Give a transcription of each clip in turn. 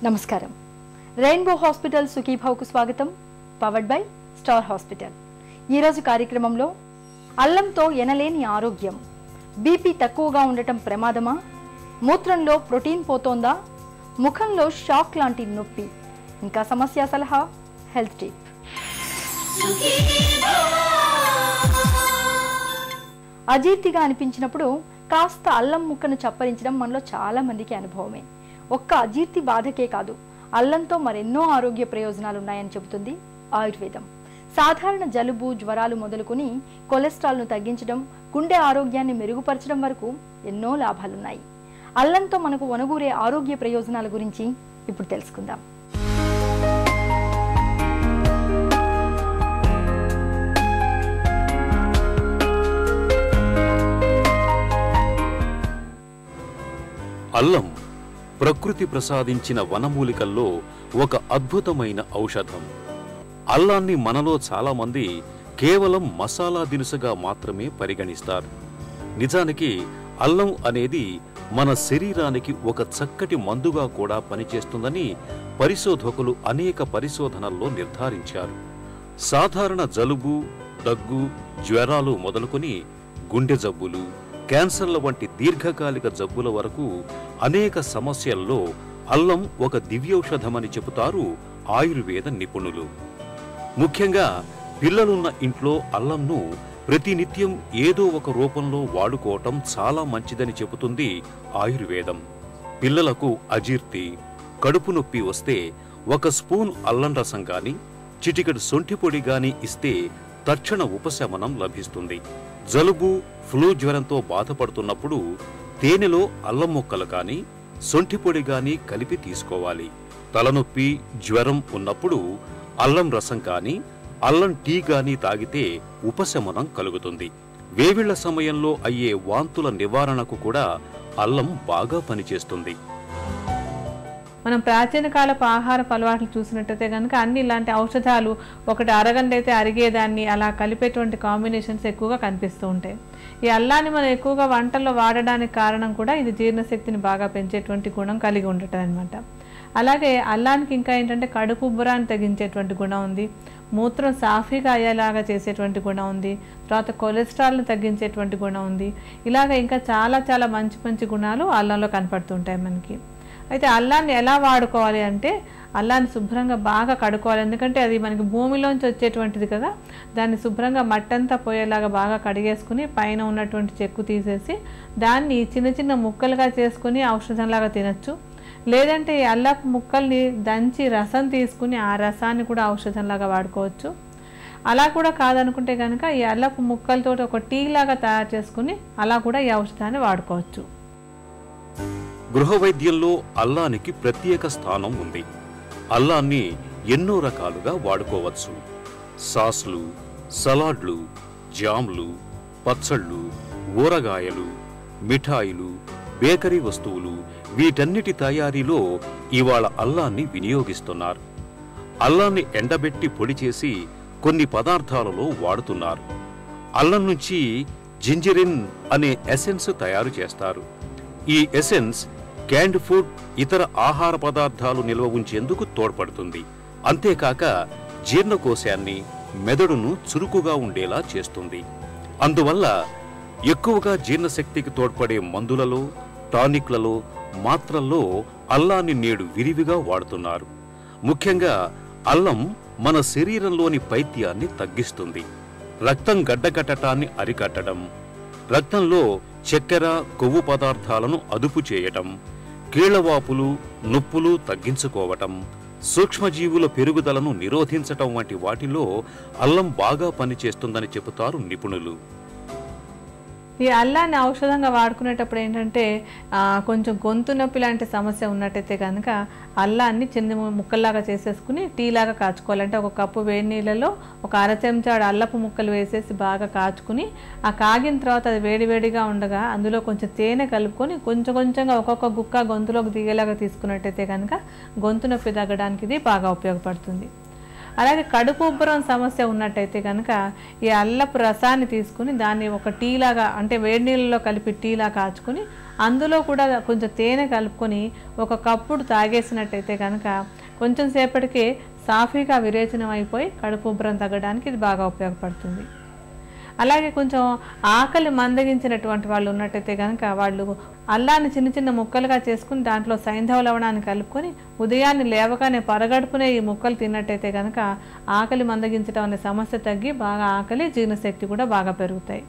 నమస్కారం. Rainbow hospital సుఖీభావ్కు స్వాగతం. Powered by star hospital. ఈరోజు కార్యక్రమంలో అల్లంతో ఎనలేని ఆరోగ్యం, బీపీ తక్కువగా ఉండటం ప్రమాదమా, మూత్రంలో ప్రోటీన్ పోతోందా, ముఖంలో షాక్ లాంటి నొప్పి, ఇంకా సమస్య సలహా, హెల్త్ టిప్. అజీర్తిగా అనిపించినప్పుడు కాస్త అల్లం ముక్కను చప్పరించడం మనలో చాలా మందికి అనుభవమే. ఒక్క అజీర్తి బాధకే కాదు, అల్లంతో మరెన్నో ఆరోగ్య ప్రయోజనాలు ఉన్నాయని చెబుతుంది ఆయుర్వేదం. సాధారణ జలుబు, జ్వరాలు మొదలుకొని కొలెస్ట్రాల్ను తగ్గించడం, గుండె ఆరోగ్యాన్ని మెరుగుపరచడం వరకు ఎన్నో లాభాలున్నాయి. అల్లంతో మనకు వనగూరే ఆరోగ్య ప్రయోజనాల గురించి ఇప్పుడు తెలుసుకుందాం. అల్లం ప్రకృతి ప్రసాదించిన వనమూలికల్లో ఒక అద్భుతమైన ఔషధం. అల్లాన్ని మనలో చాలామంది కేవలం మసాలా దినుసుగా మాత్రమే పరిగణిస్తారు. నిజానికి అల్లం అనేది మన శరీరానికి ఒక చక్కటి మందుగా కూడా పనిచేస్తుందని పరిశోధకులు అనేక పరిశోధనల్లో నిర్ధారించారు. సాధారణ జలుబు, దగ్గు, జ్వరాలు మొదలుకొని గుండె జబ్బులు, క్యాన్సర్ల వంటి దీర్ఘకాలిక జబ్బుల వరకు అనేక సమస్యల్లో అల్లం ఒక దివ్యౌషధమని చెబుతారు ఆయుర్వేద నిపుణులు. ముఖ్యంగా పిల్లలున్న ఇంట్లో అల్లంను ప్రతినిత్యం ఏదో ఒక రూపంలో వాడుకోవటం చాలా మంచిదని చెబుతుంది ఆయుర్వేదం. పిల్లలకు అజీర్తి, కడుపు నొప్పి వస్తే ఒక స్పూన్ అల్లం రసం గాని, చిటికెడు సొంఠి పొడి గాని ఇస్తే తక్షణ ఉపశమనం లభిస్తుంది. జలుబు, ఫ్లూ జ్వరంతో బాధపడుతున్నప్పుడు తేనెలో అల్లం ముక్కలు కానీ, సొంఠి పొడి గాని కలిపి తీసుకోవాలి. తలనొప్పి, జ్వరం ఉన్నప్పుడు అల్లం రసం కానీ, అల్లం టీ గాని తాగితే ఉపశమనం కలుగుతుంది. వేవిళ్ల సమయంలో అయ్యే వాంతుల నివారణకు కూడా అల్లం బాగా పనిచేస్తుంది. మనం ప్రాచీన కాలపు ఆహారపు అలవాట్లు చూసినట్టయితే కనుక అన్ని ఇలాంటి ఔషధాలు ఒకటి అరగంట అయితే అరిగేదాన్ని అలా కలిపేటువంటి కాంబినేషన్స్ ఎక్కువగా కనిపిస్తూ ఉంటాయి. ఈ అల్లాన్ని మనం ఎక్కువగా వంటల్లో వాడడానికి కారణం కూడా ఇది జీర్ణశక్తిని బాగా పెంచేటువంటి గుణం కలిగి ఉండటం అనమాట. అలాగే అల్లానికి ఇంకా ఏంటంటే కడుపు ఉబ్బరాన్ని తగ్గించేటువంటి గుణం ఉంది, మూత్రం సాఫీగా అయ్యేలాగా చేసేటువంటి గుణం ఉంది, తర్వాత కొలెస్ట్రాల్ను తగ్గించేటువంటి గుణం ఉంది. ఇలాగ ఇంకా చాలా చాలా మంచి మంచి గుణాలు అల్లంలో కనపడుతుంటాయి మనకి. అయితే అల్లాన్ని ఎలా వాడుకోవాలి అంటే అల్లాన్ని శుభ్రంగా బాగా కడుక్కోవాలి. ఎందుకంటే అది మనకి భూమిలోంచి వచ్చేటువంటిది కదా, దాన్ని శుభ్రంగా మట్టంతా పోయేలాగా బాగా కడిగేసుకుని పైన ఉన్నటువంటి చెక్కు తీసేసి దాన్ని చిన్న చిన్న ముక్కలుగా చేసుకుని ఔషధంలాగా తినచ్చు. లేదంటే ఈ అల్లపు ముక్కల్ని దంచి రసం తీసుకుని ఆ రసాన్ని కూడా ఔషధంలాగా వాడుకోవచ్చు. అలా కూడా కాదనుకుంటే కనుక ఈ అల్లపు ముక్కలతో ఒక టీ లాగా తయారు చేసుకుని అలా కూడా ఈ ఔషధాన్ని వాడుకోవచ్చు. గృహ వైద్యంలో అల్లానికి ప్రత్యేక స్థానం ఉంది. అల్లాన్ని ఎన్నో రకాలుగా వాడుకోవచ్చు. సాస్లు, సలాడ్లు, జామ్లు, పచ్చళ్ళు, ఊరగాయలు, మిఠాయిలు, బేకరీ వస్తువులు వీటన్నిటి తయారీలో ఇవాళ అల్లాన్ని వినియోగిస్తున్నారు. అల్లాన్ని ఎండబెట్టి పొడి చేసి కొన్ని పదార్థాలలో వాడుతున్నారు. అల్లం నుంచి జింజరిన్ అనే ఎసెన్స్ తయారు చేస్తారు. ఈ ఎసెన్స్ క్యాండ్ ఫుడ్, ఇతర ఆహార పదార్థాలు నిల్వ ఉంచేందుకు తోడ్పడుతుంది. అంతేకాక జీర్ణకోశాన్ని, మెదడును చురుకుగా ఉండేలా చేస్తుంది. అందువల్ల ఎక్కువగా జీర్ణశక్తికి తోడ్పడే మందులలో, టానిక్లలో, మాత్రల్లో అల్లాన్ని నేడు విరివిగా వాడుతున్నారు. ముఖ్యంగా అల్లం మన శరీరంలోని పైత్యాన్ని తగ్గిస్తుంది. రక్తం గడ్డకట్టడాన్ని అరికట్టడం, రక్తంలో చక్కెర, కొవ్వు పదార్థాలను అదుపు చేయటం, కీళ్లవాపులు, నొప్పులు తగ్గించుకోవటం, సూక్ష్మజీవుల పెరుగుదలను నిరోధించటం వంటి వాటిలో అల్లం బాగా పనిచేస్తుందని చెబుతారు నిపుణులు. ఈ అల్లాన్ని ఔషధంగా వాడుకునేటప్పుడు ఏంటంటే కొంచెం గొంతు నొప్పి లాంటి సమస్య ఉన్నట్టయితే కనుక అల్లాన్ని చిన్న ముక్కల్లాగా చేసేసుకుని టీలాగా కాచుకోవాలంటే ఒక కప్పు వేడి నీళ్ళలో ఒక అర చెంచాడు అల్లపు ముక్కలు వేసేసి బాగా కాచుకుని ఆ కాగిన తర్వాత అది వేడివేడిగా ఉండగా అందులో కొంచెం తేనె కలుపుకొని కొంచెం కొంచెంగా ఒక్కొక్క గుక్క గొంతులోకి దిగేలాగా తీసుకున్నట్టయితే కనుక గొంతు నొప్పి తగ్గడానికి ఇది బాగా ఉపయోగపడుతుంది. అలాగే కడుపు ఉబ్బరం సమస్య ఉన్నట్టయితే కనుక ఈ అల్లపు రసాన్ని తీసుకుని దాన్ని ఒక టీ లాగా, అంటే వేడి నీళ్ళలో కలిపి టీలా కాచుకుని అందులో కూడా కొంచెం తేనె కలుపుకొని ఒక కప్పుడు తాగేసినట్టయితే కనుక కొంచెం సేపటికే సాఫీగా విరేచనం అయిపోయి కడుపు ఉబ్బరం తగ్గడానికి ఇది బాగా ఉపయోగపడుతుంది. అలాగే కొంచెం ఆకలి మందగించినటువంటి వాళ్ళు ఉన్నట్టయితే కనుక వాళ్ళు అల్లాన్ని చిన్న చిన్న ముక్కలుగా చేసుకుని దాంట్లో సైంధవ లవణాన్ని కలుపుకొని ఉదయాన్నే లేవగానే పరగడుపునే ఈ ముక్కలు తిన్నట్టయితే కనుక ఆకలి మందగించడం అనే సమస్య తగ్గి బాగా ఆకలి, జీర్ణశక్తి కూడా బాగా పెరుగుతాయి.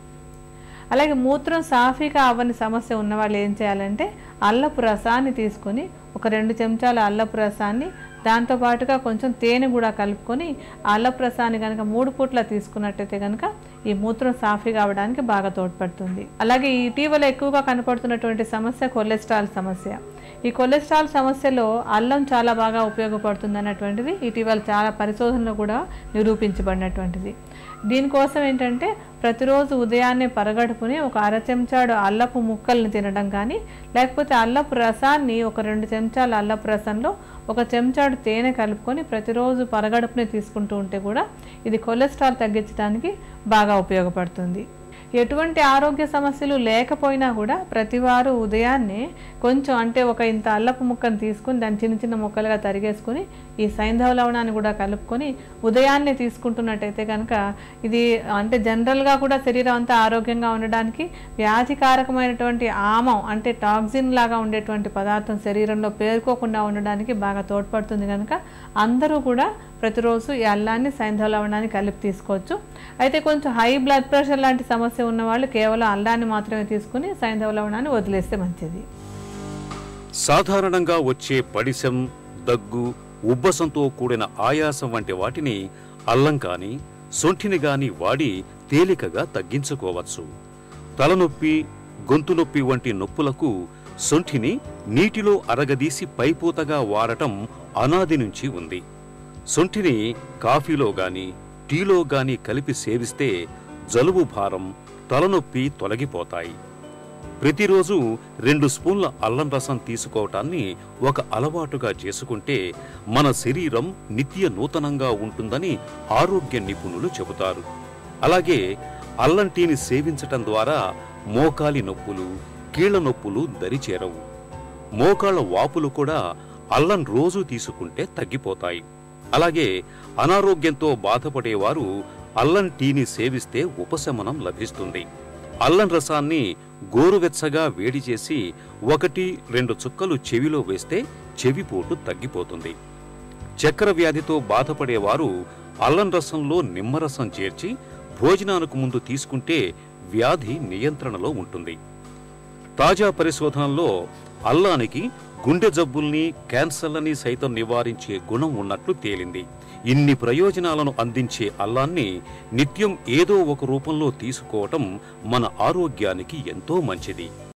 అలాగే మూత్రం సాఫీగా అవ్వని సమస్య ఉన్న వాళ్ళు ఏం చేయాలంటే అల్లపు రసాన్ని తీసుకొని ఒక 2 చెంచాల అల్లపు రసాన్ని దాంతోపాటుగా కొంచెం తేనె కూడా కలుపుకొని అల్లపు రసాన్ని కనుక 3 పూట్ల తీసుకున్నట్టయితే కనుక ఈ మూత్రం సాఫీగా అవ్వడానికి బాగా తోడ్పడుతుంది. అలాగే ఇటీవల ఎక్కువగా కనపడుతున్నటువంటి సమస్య కొలెస్ట్రాల్ సమస్య. ఈ కొలెస్ట్రాల్ సమస్యలో అల్లం చాలా బాగా ఉపయోగపడుతుంది అన్నటువంటిది ఇటీవల చాలా పరిశోధనలో కూడా నిరూపించబడినటువంటిది. దీనికోసం ఏంటంటే ప్రతిరోజు ఉదయాన్నే పరగడుపుని ఒక 1/2 చెంచాడు అల్లపు ముక్కల్ని తినడం కానీ, లేకపోతే అల్లపు రసాన్ని ఒక 2 చెంచాల అల్లపు రసంలో 1 చెంచాడు తేనె కలుపుకొని ప్రతిరోజు పరగడుపుని తీసుకుంటూ ఉంటే కూడా ఇది కొలెస్ట్రాల్ తగ్గించడానికి బాగా ఉపయోగపడుతుంది. ఎటువంటి ఆరోగ్య సమస్యలు లేకపోయినా కూడా ప్రతివారు ఉదయాన్నే కొంచెం, అంటే ఒక ఇంత అల్లపు ముక్కను తీసుకుని దాన్ని చిన్న చిన్న ముక్కలుగా తరిగేసుకుని ఈ సైంధవ లవణాన్ని కూడా కలుపుకొని ఉదయాన్నే తీసుకుంటున్నట్టయితే కనుక ఇది అంటే జనరల్గా కూడా శరీరం అంతా ఆరోగ్యంగా ఉండడానికి, వ్యాధికారకమైనటువంటి ఆమం అంటే టాక్సిన్ లాగా ఉండేటువంటి పదార్థం శరీరంలో పేరుకోకుండా ఉండడానికి బాగా తోడ్పడుతుంది. కనుక అందరూ కూడా ప్రతిరోజు ఈ అల్లాన్ని, సైంధవ లవణాన్ని కలిపి తీసుకోవచ్చు. అయితే కొంచెం హై బ్లడ్ ప్రెషర్ లాంటి సమస్య ఉన్న వాళ్ళు కేవలం అల్లాన్ని మాత్రమే తీసుకుని సైంధవ లవణాన్ని వదిలేస్తే మంచిది. సాధారణంగా వచ్చే పడిశం, దగ్గు, ఉబ్బసంతో కూడిన ఆయాసం వంటి వాటిని అల్లం కానీ సొంఠిని గాని వాడి తేలికగా తగ్గించుకోవచ్చు. తలనొప్పి, గొంతు నొప్పి వంటి నొప్పులకు సొంఠిని నీటిలో అరగదీసి పైపూతగా వాడటం అనాది నుంచి ఉంది. సొంఠిని కాఫీలో గాని టీలో గాని కలిపి సేవిస్తే జలుబు భారం, తలనొప్పి తొలగిపోతాయి. ప్రతిరోజు 2 స్పూన్ల అల్లం రసం తీసుకోవటాన్ని ఒక అలవాటుగా చేసుకుంటే మన శరీరం నిత్య నూతనంగా ఉంటుందని ఆరోగ్య నిపుణులు చెబుతారు. అలాగే అల్లం టీని సేవించటం ద్వారా మోకాలి నొప్పులు, కీళ్ల నొప్పులు దరిచేరవు. మోకాళ్ల వాపులు కూడా అల్లం రోజు తీసుకుంటే తగ్గిపోతాయి. అలాగే అనారోగ్యంతో బాధపడేవారు అల్లం టీని సేవిస్తే ఉపశమనం లభిస్తుంది. అల్లం రసాన్ని గోరువెచ్చగా వేడి చేసి 1-2 చుక్కలు చెవిలో వేస్తే చెవిపోటు తగ్గిపోతుంది. చక్కెర వ్యాధితో బాధపడేవారు అల్లం రసంలో నిమ్మరసం చేర్చి భోజనానికి ముందు తీసుకుంటే వ్యాధి నియంత్రణలో ఉంటుంది. తాజా పరిశోధనల్లో అల్లానికి గుండె జబ్బుల్ని, క్యాన్సర్లని సైతం నివారించే గుణం ఉన్నట్లు తేలింది. ఇన్ని ప్రయోజనాలను అందించే అల్లాన్ని నిత్యం ఏదో ఒక రూపంలో తీసుకోవటం మన ఆరోగ్యానికి ఎంతో మంచిది.